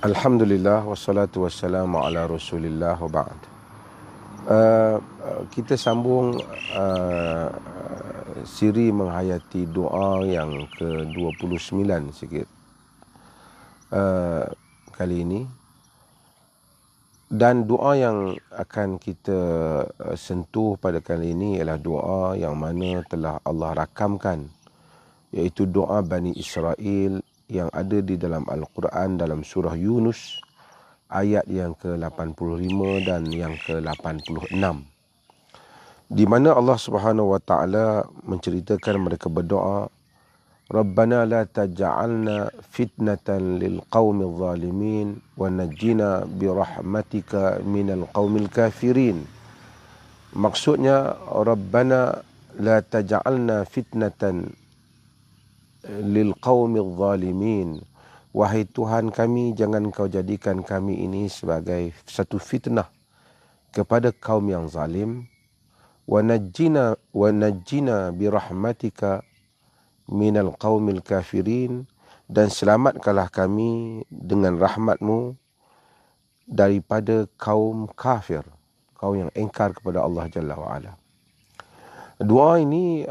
Alhamdulillah wassalatu wassalamu ala Rasulillah wa ba'd. Kita sambung siri menghayati doa yang ke-29 sikit kali ini. Dan doa yang akan kita sentuh pada kali ini ialah doa yang mana telah Allah rakamkan, iaitu doa Bani Israel yang ada di dalam Al-Quran dalam surah Yunus ayat yang ke-85 dan yang ke-86, di mana Allah Subhanahu wa taala menceritakan mereka berdoa, Rabbana la taj'alna fitnatan lil qaumil zalimin wa najjina bi rahmatika minal qaumil kafirin. Maksudnya, Rabbana la taj'alna fitnatan lil qaumil zalimin. Wahai Tuhan kami, jangan kau jadikan kami ini sebagai satu fitnah kepada kaum yang zalim. Wa najjina bi rahmatika minal qaumil kafirin, dan selamatkanlah kami dengan rahmatmu daripada kaum kafir, kaum yang engkar kepada Allah Jalla wa'ala. Doa ini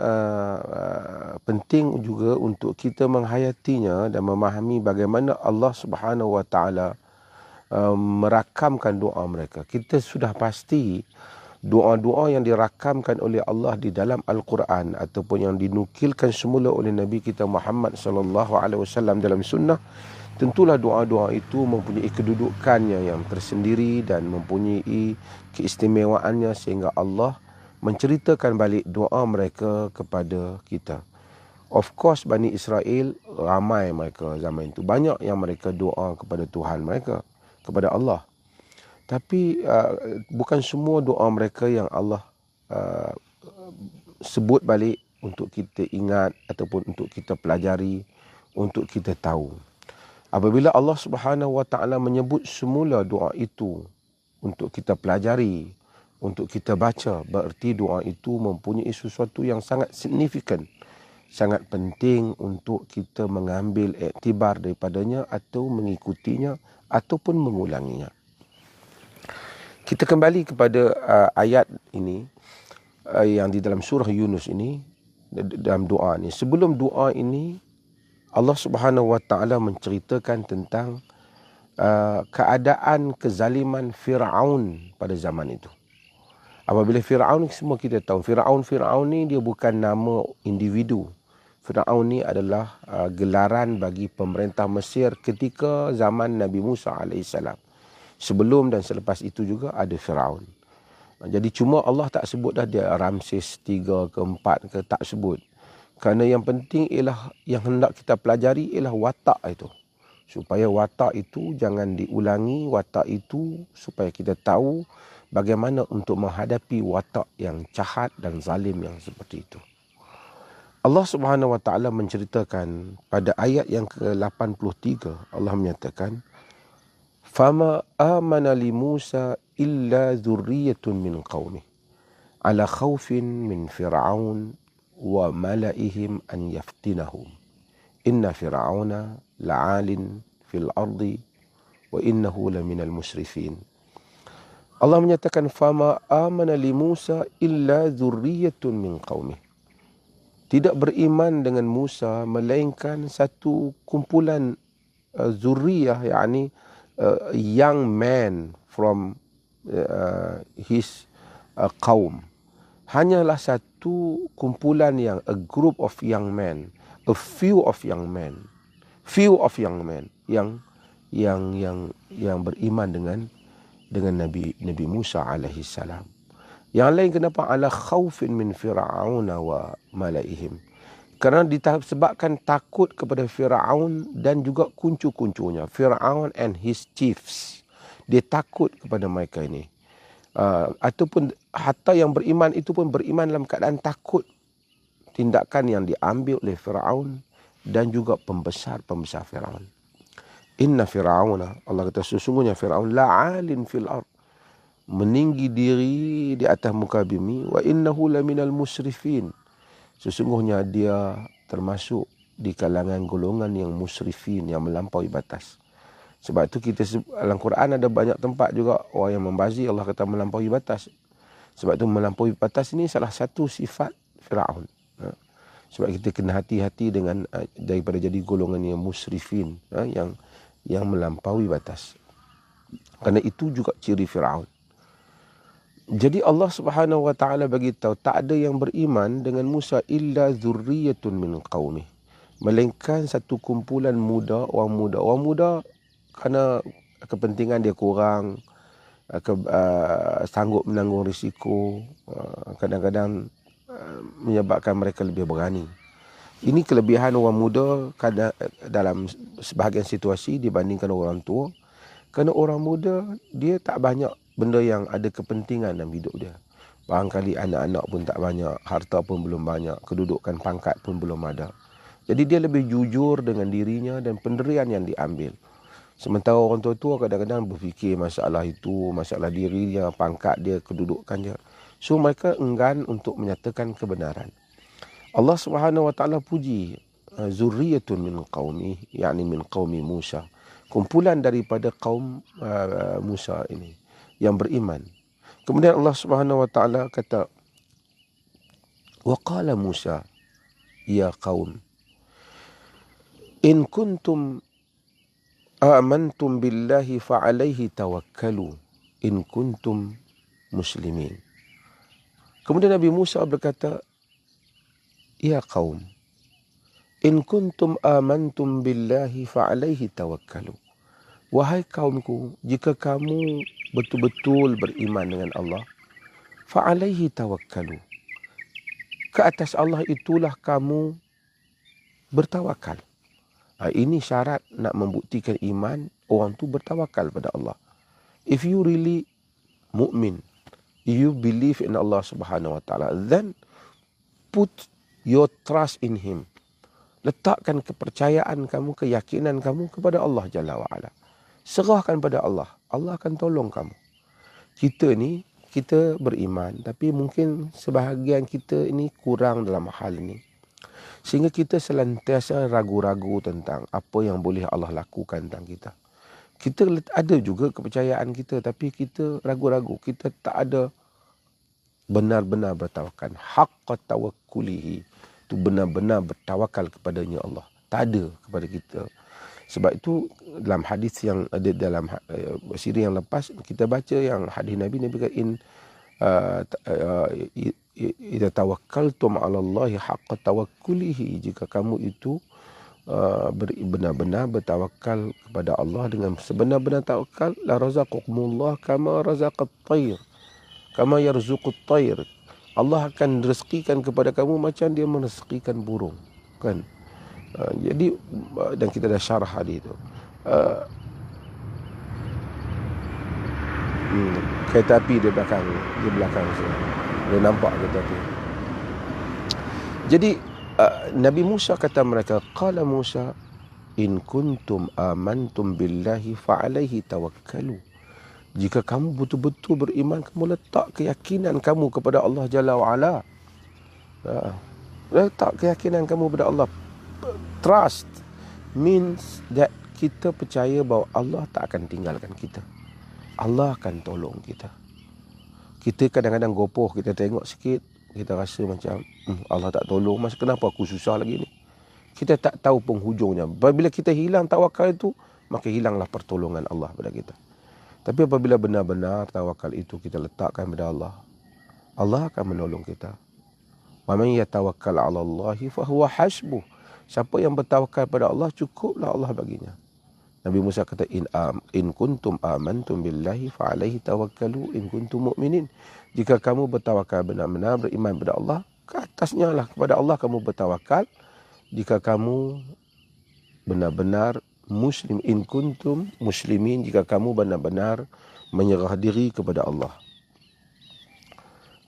penting juga untuk kita menghayatinya dan memahami bagaimana Allah Subhanahu wa taala merakamkan doa mereka. Kita sudah pasti doa-doa yang dirakamkan oleh Allah di dalam Al-Quran ataupun yang dinukilkan semula oleh Nabi kita Muhammad sallallahu alaihi wasallam dalam sunnah, tentulah doa-doa itu mempunyai kedudukannya yang tersendiri dan mempunyai keistimewaannya sehingga Allah menceritakan balik doa mereka kepada kita. Of course, Bani Israel ramai mereka zaman itu, banyak yang mereka doa kepada Tuhan mereka, kepada Allah. Tapi bukan semua doa mereka yang Allah sebut balik untuk kita ingat ataupun untuk kita pelajari, untuk kita tahu. Apabila Allah Subhanahu wa taala menyebut semula doa itu untuk kita pelajari, untuk kita baca, bererti doa itu mempunyai sesuatu yang sangat signifikan, sangat penting untuk kita mengambil iktibar daripadanya atau mengikutinya ataupun mengulanginya. Kita kembali kepada ayat ini yang di dalam surah Yunus ini, dalam doa ini. Sebelum doa ini, Allah Subhanahu wa taala menceritakan tentang keadaan kezaliman Firaun pada zaman itu. Apabila Firaun, semua kita tahu Firaun ni dia bukan nama individu. Firaun ni adalah gelaran bagi pemerintah Mesir ketika zaman Nabi Musa alaihissalam. Sebelum dan selepas itu juga ada Firaun. Jadi cuma Allah tak sebut dah dia Ramses 3 ke 4 ke, tak sebut. Kerana yang penting ialah, yang hendak kita pelajari ialah watak itu. Supaya watak itu jangan diulangi, watak itu supaya kita tahu bagaimana untuk menghadapi watak yang jahat dan zalim yang seperti itu. Allah Subhanahu wa taala menceritakan pada ayat yang ke-83, Allah menyatakan, Fama amana li Musa illa dhurriyatun min qawmih ala khawfin min Fir'aun wa malaihim an yaftinahum inna Fir'auna la'alin fil ardi wa innahu laminal musrifin. Allah menyatakan fama amana li Musa illa dhurriyatun min qawmih. Tidak beriman dengan Musa melainkan satu kumpulan zurriyah, yakni young man from his kaum. Hanyalah satu kumpulan a group of young men, a few of young men yang beriman dengan Nabi Musa alaihi salam. Yang lain kenapa ala khaufin min Fir'aun wa malaihim? Kerana disebabkan takut kepada Firaun dan juga kuncu-kuncunya. Firaun and his chiefs. Dia takut kepada mereka ini. Ataupun hatta yang beriman itu pun beriman dalam keadaan takut tindakan yang diambil oleh Firaun dan juga pembesar-pembesar Firaun. Inna Fir'auna, Allah kata sesungguhnya Firaun la'alin fil ard, meninggi diri di atas muka bumi, wa innahu laminal musrifin, sesungguhnya dia termasuk di kalangan golongan yang musrifin, yang melampaui batas. Sebab tu dalam Quran ada banyak tempat juga orang yang membazir, Allah kata melampaui batas. Sebab tu melampaui batas ini salah satu sifat Firaun. Sebab kita kena hati-hati dengan daripada jadi golongan yang musrifin, yang melampaui batas. Kerana itu juga ciri Firaun. Jadi Allah Subhanahu wa taala bagi tahu tak ada yang beriman dengan Musa illa zurriyatun min qaumih. Melainkan satu kumpulan muda, orang muda. Orang muda kerana kepentingan dia kurang, sanggup menanggung risiko, kadang-kadang menyebabkan mereka lebih berani. Ini kelebihan orang muda dalam sebahagian situasi dibandingkan orang tua. Kerana orang muda, dia tak banyak benda yang ada kepentingan dalam hidup dia. Barangkali anak-anak pun tak banyak, harta pun belum banyak, kedudukan pangkat pun belum ada. Jadi dia lebih jujur dengan dirinya dan pendirian yang diambil. Sementara orang tua-tua kadang-kadang berfikir masalah itu, masalah dirinya, pangkat dia, kedudukan dia. So mereka enggan untuk menyatakan kebenaran. Allah Subhanahu wa taala puji zurriyatun min qaumi, yakni min qaumi Musa. Kumpulan daripada kaum Musa ini yang beriman. Kemudian Allah Subhanahu wa taala kata, wa qala Musa ya qaum in kuntum amantum billahi fa alaihi tawakkalu in kuntum muslimin. Kemudian Nabi Musa berkata, ya qaum, in kuntum amantum billahi fa alaihi tawakkalu. Wahai kaumku, jika kamu betul-betul beriman dengan Allah, fa alaihi tawakkalu. Ke atas Allah itulah kamu bertawakal. Ini syarat nak membuktikan iman, orang tu bertawakal pada Allah. If you really mu'min, you believe in Allah Subhanahu wa taala, then put your trust in him. Letakkan kepercayaan kamu, keyakinan kamu kepada Allah Jalla wa Ala. Serahkan pada Allah. Allah akan tolong kamu. Kita beriman, tapi mungkin sebahagian kita ini kurang dalam hal ini. Sehingga kita selantiasa ragu-ragu tentang apa yang boleh Allah lakukan tentang kita. Kita ada juga kepercayaan kita, tapi kita ragu-ragu. Kita tak ada benar-benar bertawakal. Haqqa tawakkulihi. Itu benar-benar bertawakal kepadanya Allah. Tak ada kepada kita. Sebab itu dalam hadis yang ada dalam siri yang lepas, kita baca yang hadis Nabi kata, idza tawakkaltum 'ala Allahi haqqa tawakkulihi, jika kamu itu benar-benar bertawakal kepada Allah dengan sebenar-benar tawakal, la razaqakumullah kama razaqat tayr, kama yarzuqut tayr. Allah akan rezekikan kepada kamu macam dia merezekikan burung, kan? Jadi dan kita dah syarah hadis itu. Kereta api di belakang saya. Dia nampak kereta api. Jadi Nabi Musa kata mereka, qala Musa in kuntum amantum billahi fa alaihi tawakkalu. Jika kamu betul-betul beriman, kamu letak keyakinan kamu kepada Allah Jalla wa Ala. Letak keyakinan kamu kepada Allah. Trust means that kita percaya bahawa Allah tak akan tinggalkan kita. Allah akan tolong kita. Kita kadang-kadang gopoh, kita tengok sikit, kita rasa macam Allah tak tolong, masa kenapa aku susah lagi ni? Kita tak tahu penghujungnya. Apabila kita hilang tawakal itu, maka hilanglah pertolongan Allah pada kita. Tapi apabila benar-benar tawakal itu kita letakkan pada Allah, Allah akan menolong kita. Wa man yatawakkal 'ala Allahi fa huwa hasbuh. Siapa yang bertawakal pada Allah, cukuplah Allah baginya. Nabi Musa kata, in kuntum amantum billahi fa alaihi tawakkalu in kuntum mu'minin. Jika kamu bertawakal benar-benar beriman pada Allah, ke atasnya lah, kepada Allah kamu bertawakal. Jika kamu benar-benar muslim, in kuntum muslimin, jika kamu benar-benar menyerah diri kepada Allah.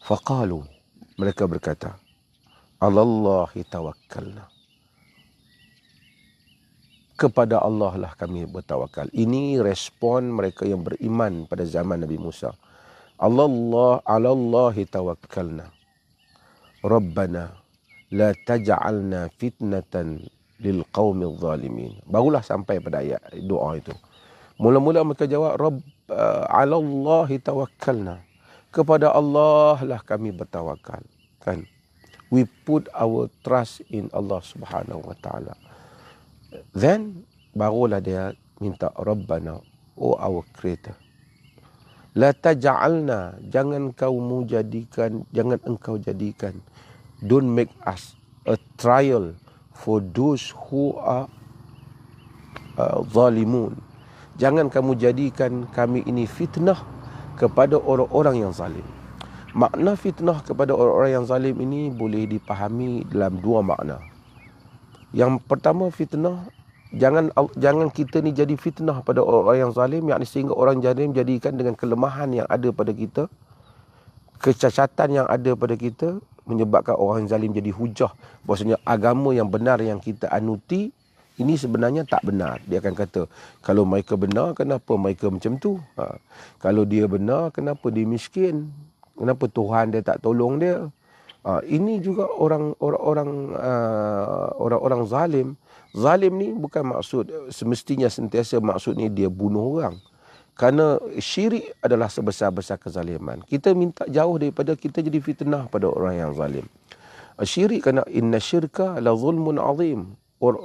Faqalu, mereka berkata, alallahi tawakkalna. Kepada Allah lah kami bertawakal. Ini respon mereka yang beriman pada zaman Nabi Musa. Alallahi tawakkalna. Rabbana la taj'alna fitnatan lil qaumil zalimin. Barulah sampai pada ayat doa itu. Mula-mula mereka jawab, ala Allahi tawakkalna. Kepada Allah lah kami bertawakal. Kan? We put our trust in Allah Subhanahu Wa Taala. Then barulah dia minta Rabbana, oh our creator. La taj'alna, jangan engkau jadikan. Don't make us a trial for those who are zalimun. Jangan kamu jadikan kami ini fitnah kepada orang-orang yang zalim. Makna fitnah kepada orang-orang yang zalim ini boleh dipahami dalam dua makna. Yang pertama, fitnah, jangan kita ni jadi fitnah pada orang yang zalim, yakni sehingga orang zalim jadikan dengan kelemahan yang ada pada kita, kecacatan yang ada pada kita, menyebabkan orang zalim jadi hujah bahwasanya agama yang benar yang kita anuti ini sebenarnya tak benar. Dia akan kata, kalau mereka benar, kenapa mereka macam tu? Kalau dia benar, kenapa dia miskin? Kenapa Tuhan dia tak tolong dia? Ini juga orang-orang zalim. Zalim ni bukan maksud semestinya sentiasa maksudnya dia bunuh orang. Kerana syirik adalah sebesar-besar kezaliman. Kita minta jauh daripada kita jadi fitnah pada orang yang zalim. Syirik, kerana inna syirka la zulmun azim.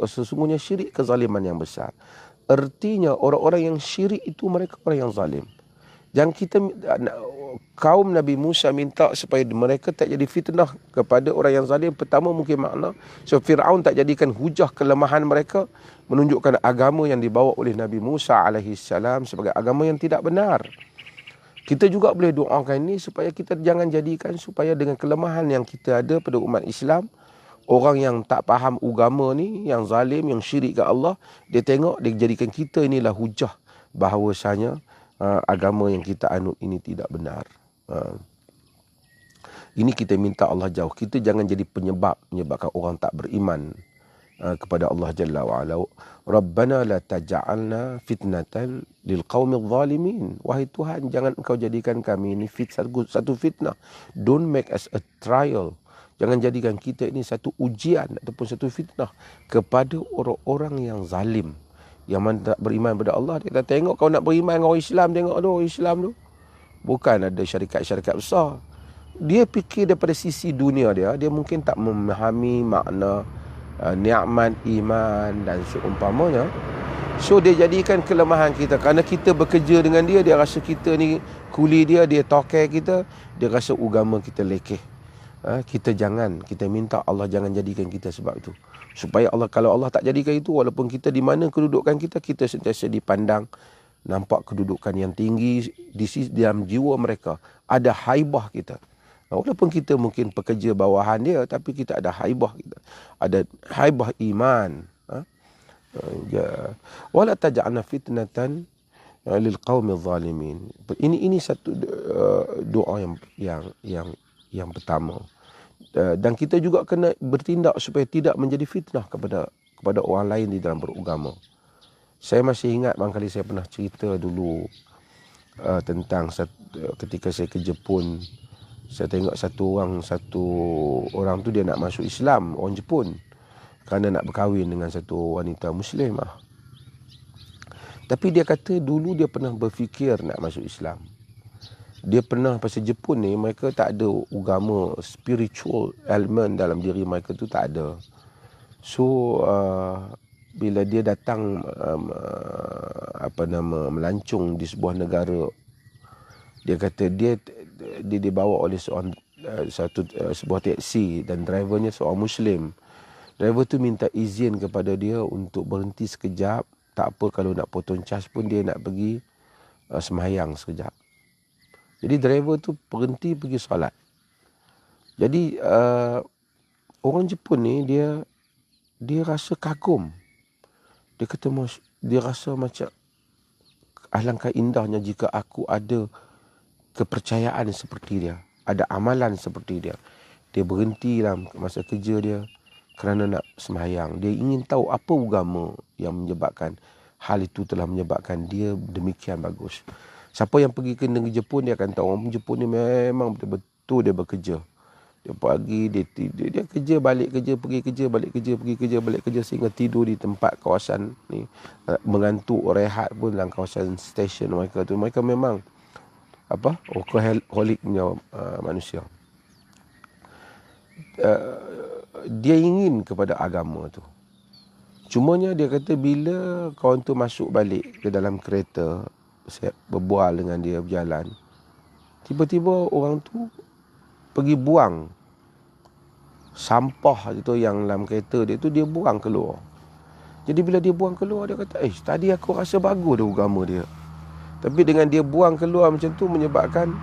Sesungguhnya syirik kezaliman yang besar. Artinya orang-orang yang syirik itu mereka orang yang zalim. Yang kaum Nabi Musa minta supaya mereka tak jadi fitnah kepada orang yang zalim. Pertama mungkin makna so Fir'aun tak jadikan hujah kelemahan mereka, menunjukkan agama yang dibawa oleh Nabi Musa AS sebagai agama yang tidak benar. Kita juga boleh doakan ini supaya kita jangan jadikan supaya dengan kelemahan yang kita ada pada umat Islam, orang yang tak faham agama ni, yang zalim, yang syirik ke Allah, dia tengok, dia jadikan kita inilah hujah bahawasanya agama yang kita anut ini tidak benar. Ini kita minta Allah jauh. Kita jangan jadi menyebabkan orang tak beriman kepada Allah Jalla wa'ala. Rabbana la taj'alna fitnatan lil qaumil zalimin. Wahai Tuhan, jangan engkau jadikan kami ini satu fitnah. Don't make us a trial. Jangan jadikan kita ini satu ujian ataupun satu fitnah kepada orang-orang yang zalim. Yang mana tak beriman kepada Allah. Dia tengok kau nak beriman dengan orang Islam, tengok tu Islam tu. Bukan ada syarikat-syarikat besar. Dia fikir daripada sisi dunia dia mungkin tak memahami makna nikmat iman dan seumpamanya. So dia jadikan kelemahan kita. Kerana kita bekerja dengan dia rasa kita ni kuli dia tokai kita, dia rasa agama kita lekeh. Kita minta Allah jangan jadikan kita sebab itu. Supaya Allah, kalau Allah tak jadikan itu, walaupun kita di mana kedudukan kita sentiasa dipandang, nampak kedudukan yang tinggi di dalam jiwa mereka. Ada haibah kita. Walaupun kita mungkin pekerja bawahan dia, tapi kita ada haibah kita. Ada haibah iman. Wala taj'alna fitnatan lil qaumil zalimin. Ini satu doa yang pertama. Dan kita juga kena bertindak supaya tidak menjadi fitnah kepada orang lain di dalam beragama. Saya masih ingat barangkali saya pernah cerita dulu tentang ketika saya ke Jepun, saya tengok satu orang tu dia nak masuk Islam, orang Jepun, kerana nak berkahwin dengan satu wanita Muslimah. Tapi dia kata dulu dia pernah berfikir nak masuk Islam. Dia pernah, pasal Jepun ni mereka tak ada agama, spiritual element dalam diri mereka tu tak ada. So bila dia datang melancong di sebuah negara, dia kata dia dibawa oleh sebuah teksi dan drivernya seorang Muslim. Driver tu minta izin kepada dia untuk berhenti sekejap. Tak apa, kalau nak potong cas pun dia nak pergi sembahyang sekejap. Jadi driver tu berhenti pergi solat. Jadi orang Jepun ni dia rasa kagum. Dia kata dia rasa macam alangkah indahnya jika aku ada kepercayaan seperti dia, ada amalan seperti dia. Dia berhenti dalam masa kerja dia kerana nak sembahyang. Dia ingin tahu apa agama yang menyebabkan hal itu telah menyebabkan dia demikian bagus. Siapa yang pergi ke negeri Jepun, dia akan tahu orang Jepun ni memang betul-betul dia bekerja. Dia pagi, dia tidur, dia kerja, balik kerja, pergi kerja, balik kerja, pergi kerja, balik kerja, sehingga tidur di tempat kawasan ni. Mengantuk, rehat pun dalam kawasan stesen mereka tu. Mereka memang workaholic punya manusia. Dia ingin kepada agama tu. Cumanya dia kata bila kawan tu masuk balik ke dalam kereta, saya berbual dengan dia berjalan, tiba-tiba orang tu pergi buang sampah itu yang dalam kereta dia tu, dia buang keluar. Jadi bila dia buang keluar, dia kata, tadi aku rasa bagus dah agama dia. Tapi dengan dia buang keluar macam tu menyebabkan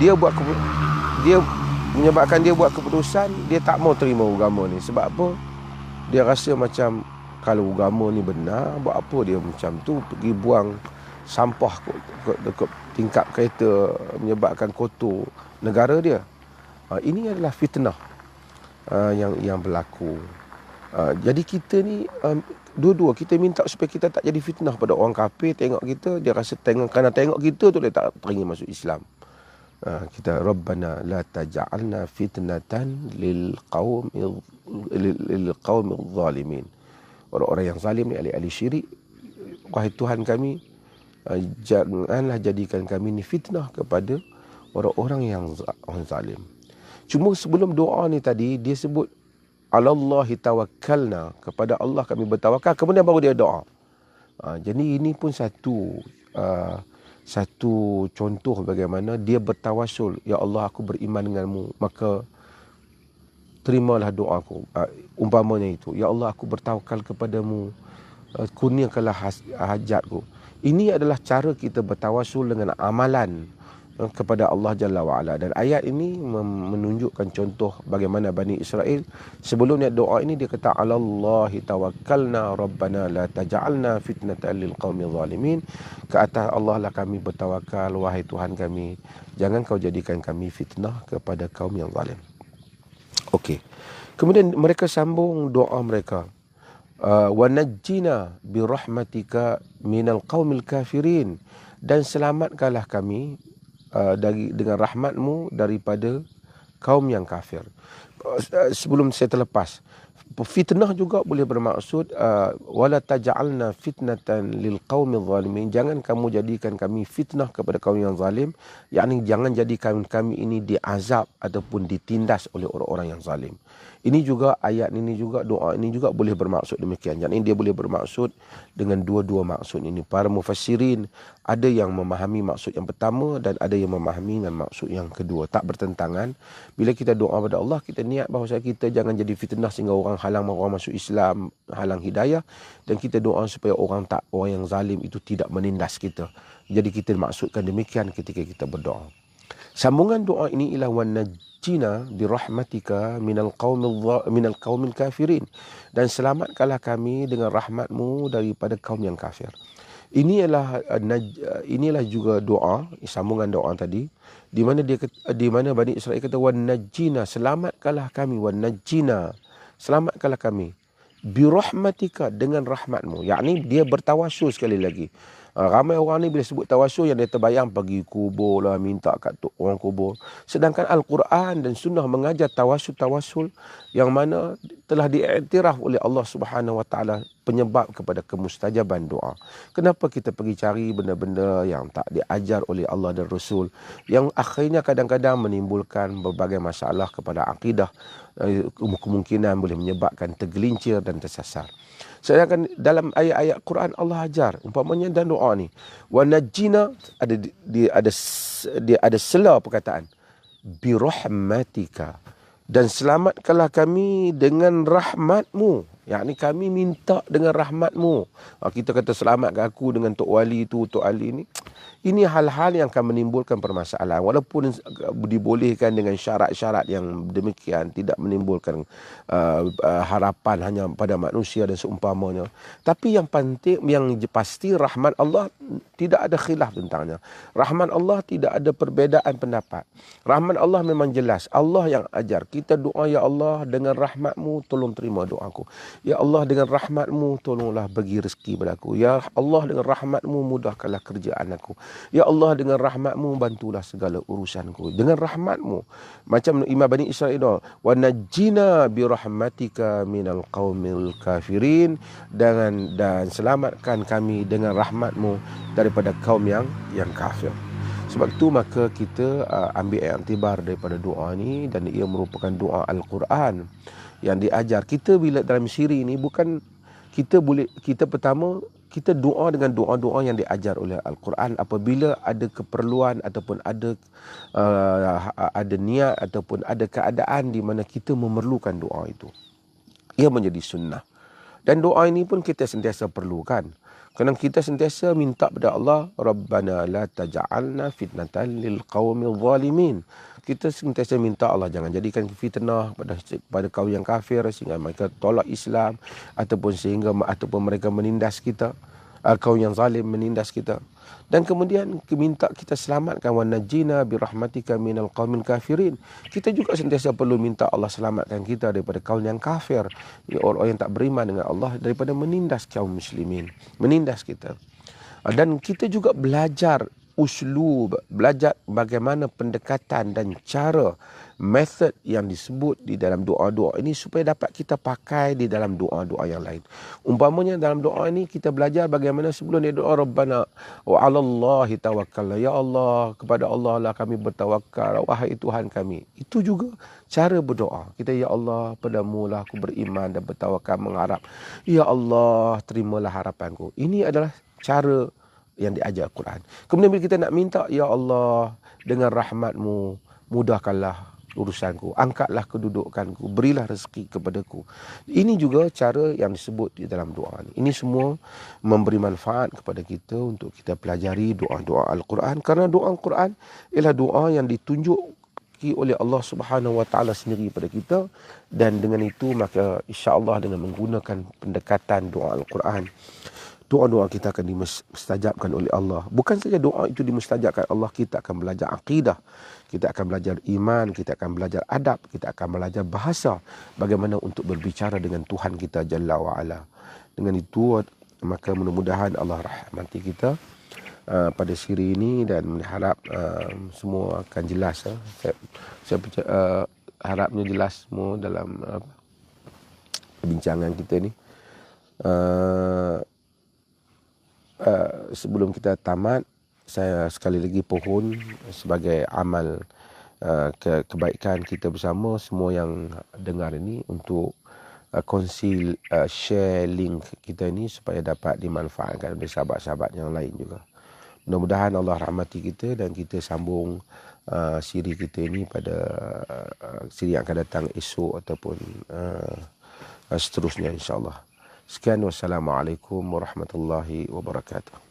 dia buat keputusan dia tak mau terima agama ni. Sebab apa? Dia rasa macam kalau agama ni benar, buat apa dia macam tu pergi buang sampah dekat tingkap kereta, menyebabkan kotor negara dia. Ini adalah fitnah yang berlaku. Jadi kita ni dua-dua kita minta supaya kita tak jadi fitnah pada orang kafir. Tengok kita, dia rasa kerana tengok kita tu dia tak teringin masuk Islam. Kita Rabbana la taj'alna fitnatan lil qaumil zalimin. Orang-orang yang zalim ni, ahli syirik. Wahai Tuhan kami, janganlah jadikan kami ni fitnah kepada orang-orang yang zalim. Cuma sebelum doa ni tadi, dia sebut alallahi tawakkalna, kepada Allah kami bertawakal, kemudian baru dia doa. Jadi ini pun satu contoh bagaimana dia bertawasul. Ya Allah, aku beriman denganmu, maka terimalah doaku. Umpamanya itu, ya Allah, aku bertawakal kepadamu, kurniakanlah hajatku. Ini adalah cara kita bertawasul dengan amalan kepada Allah Jalla wa'ala. Dan ayat ini menunjukkan contoh bagaimana Bani Israel sebelum niat doa ini, dia kata alallahi tawakkalna rabbana la taj'alna fitnatan lil qaumil zalimin. Ke atas Allah lah kami bertawakal, wahai Tuhan kami, jangan kau jadikan kami fitnah kepada kaum yang zalim. Okey. Kemudian mereka sambung doa mereka, wa najjina bi rahmatika minal qaumil kafirin, dan selamatkanlah kami dengan rahmatmu daripada kaum yang kafir. Sebelum saya terlepas, fitnah juga boleh bermaksud wala taj'alna fitnatan lil qaumil zalimin, jangan kamu jadikan kami fitnah kepada kaum yang zalim, yakni jangan jadikan kami ini diazab ataupun ditindas oleh orang-orang yang zalim. Ini juga ayat ini juga, doa ini juga boleh bermaksud demikian. Jadi dia boleh bermaksud dengan dua-dua maksud ini. Para mufassirin ada yang memahami maksud yang pertama dan ada yang memahami dengan maksud yang kedua. Tak bertentangan. Bila kita doa pada Allah, kita niat bahawa kita jangan jadi fitnah sehingga orang orang masuk Islam, halang hidayah, dan kita doa supaya orang yang zalim itu tidak menindas kita. Jadi kita maksudkan demikian ketika kita berdoa. Sambungan doa ini ialah wa najjina bi rahmatika minal qaumil kafirin, dan selamatkanlah kami dengan rahmatmu daripada kaum yang kafir. Inilah juga doa, sambungan doa tadi, di mana Bani Israel kata wa najjina, selamatkanlah kami, wa najjina, selamatkanlah kami, bi rahmatika, dengan rahmatmu. Yakni dia bertawasul sekali lagi. Ramai orang ni bila sebut tawasul, yang dia terbayang pergi kubur lah, minta kat orang kubur. Sedangkan Al-Quran dan Sunnah mengajar tawasul yang mana telah diiktiraf oleh Allah Subhanahu Wa Taala penyebab kepada kemustajaban doa. Kenapa kita pergi cari benda-benda yang tak diajar oleh Allah dan Rasul, yang akhirnya kadang-kadang menimbulkan berbagai masalah kepada akidah, kemungkinan boleh menyebabkan tergelincir dan tersasar. Sedangkan dalam ayat-ayat Quran Allah ajar, umpamanya dan doa ni, wa najjina, ada sela perkataan bi rahmatika, dan selamatkanlah kami dengan rahmatmu. Yakni kami minta dengan rahmatmu. Kita kata selamatkan aku dengan Tok Wali tu, Tok Ali ni. Ini hal-hal yang akan menimbulkan permasalahan. Walaupun dibolehkan dengan syarat-syarat yang demikian, tidak menimbulkan harapan hanya pada manusia dan seumpamanya. Tapi yang penting, yang pasti, rahmat Allah tidak ada khilaf tentangnya. Rahmat Allah tidak ada perbezaan pendapat. Rahmat Allah memang jelas. Allah yang ajar. Kita doa, ya Allah, dengan rahmatmu tolong terima doaku. Ya Allah, dengan rahmatmu tolonglah bagi rezeki pada aku. Ya Allah, dengan rahmatmu mudahkanlah kerjaan aku. Ya Allah, dengan rahmat-Mu bantulah segala urusanku. Dengan rahmat-Mu. Macam Imam Bani Israel, wa najjina bi rahmatika minal qaumil kafirin, dan selamatkan kami dengan rahmat-Mu daripada kaum yang kafir. Sebab itu maka kita ambil iktibar daripada doa ni, dan ia merupakan doa Al-Quran yang diajar kita. Bila dalam siri ni, bukan kita pertama kita doa dengan doa-doa yang diajar oleh Al-Quran apabila ada keperluan ataupun ada niat ataupun ada keadaan di mana kita memerlukan doa itu. Ia menjadi sunnah. Dan doa ini pun kita sentiasa perlukan. Kerana kita sentiasa minta kepada Allah, Rabbana la taj'alna fitnatan lil qaumil zalimin. Kita sentiasa minta Allah jangan jadikan fitnah pada kaum yang kafir sehingga mereka tolak Islam ataupun mereka menindas kita, kaum yang zalim menindas kita. Dan kemudian minta kita selamatkan, wa najjina bi rahmatika minal qaumil kafirin. Kita juga sentiasa perlu minta Allah selamatkan kita daripada kaum yang kafir, orang yang tak beriman dengan Allah, daripada menindas kaum muslimin, menindas kita. Dan kita juga belajar uslub, belajar bagaimana pendekatan dan cara, method yang disebut di dalam doa-doa ini supaya dapat kita pakai di dalam doa-doa yang lain. Umpamanya dalam doa ini kita belajar bagaimana sebelum dia doa, Rabbana wa 'alallahi tawakkalna. Ya Allah, kepada Allah lah kami bertawakal, wahai Tuhan kami. Itu juga cara berdoa. Kita, ya Allah, padamu lah aku beriman dan bertawakal, mengharap. Ya Allah, terimalah harapanku. Ini adalah cara yang diajar Al-Quran. Kemudian bila kita nak minta, ya Allah, dengan rahmat-Mu mudahkanlah urusanku, angkatlah kedudukanku, berilah rezeki kepadaku. Ini juga cara yang disebut di dalam doa ini. Ini semua memberi manfaat kepada kita untuk kita pelajari doa-doa Al-Quran, kerana doa Al-Quran ialah doa yang ditunjuk oleh Allah Subhanahu Wa Taala sendiri pada kita, dan dengan itu maka insya-Allah dengan menggunakan pendekatan doa Al-Quran, doa-doa kita akan dimustajabkan oleh Allah. Bukan saja doa itu dimustajabkan Allah, kita akan belajar akidah, kita akan belajar iman, kita akan belajar adab, kita akan belajar bahasa, bagaimana untuk berbicara dengan Tuhan kita Jalla wa'ala. Dengan itu maka mudah-mudahan Allah rahmati kita pada siri ini, dan harap semua akan jelas. Saya harapnya jelas semua dalam perbincangan kita ni. Sebelum kita tamat, saya sekali lagi pohon sebagai amal kebaikan kita bersama semua yang dengar ini untuk kongsi, share link kita ini supaya dapat dimanfaatkan oleh sahabat-sahabat yang lain juga. Mudah-mudahan Allah rahmati kita dan kita sambung siri kita ini pada siri yang akan datang esok ataupun seterusnya insya-Allah. Sekian, wassalamualaikum warahmatullahi wabarakatuh.